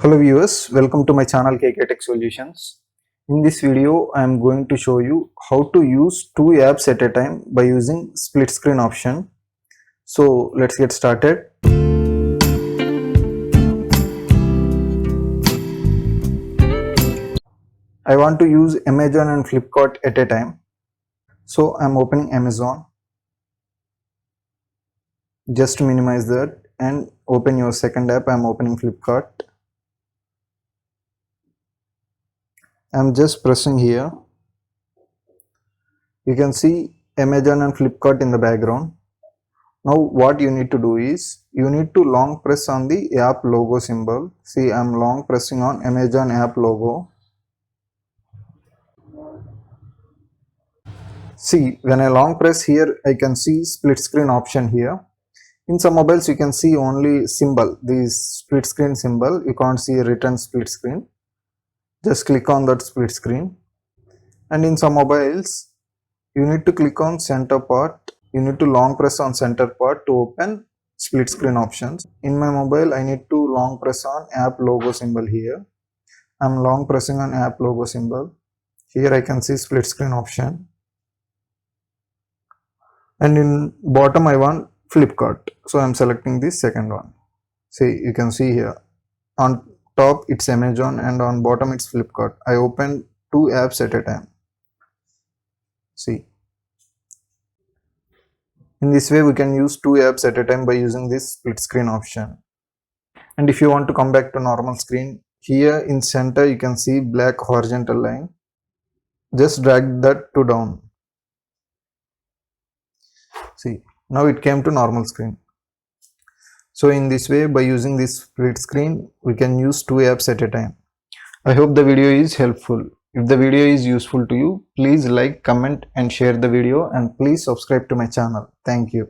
Hello viewers, welcome to my channel KK Tech Solutions. In this video, I am going to show you how to use two apps at a time by using split screen option. So let's get started. I want to use Amazon and Flipkart at a time. So I am opening Amazon. Just to minimize that and open your second app, I am opening Flipkart. I am just pressing here. You can see Amazon and Flipkart in the background. Now what you need to do is, you need to long press on the app logo symbol. See, I am long pressing on Amazon app logo. See, when I long press here, I can see split screen option here. In some mobiles you can see only symbol, this split screen symbol. You can't see a written split screen. Just click on that split screen. And in some mobiles you need to click on center part. You need to long press on center part to open split screen options. In my mobile I need to long press on app logo symbol here. I'm long pressing on app logo symbol. Here I can see split screen option. And in bottom I want Flipkart. So I'm selecting this second one. See, you can see here on top it's Amazon and on bottom it's Flipkart. I opened two apps at a time. See. In this way we can use two apps at a time by using this split screen option. And if you want to come back to normal screen, here in center you can see black horizontal line. Just drag that to down. See, now it came to normal screen. So in this way, by using this split screen, we can use two apps at a time. I hope the video is helpful. If the video is useful to you, please like, comment and share the video, and please subscribe to my channel. Thank you.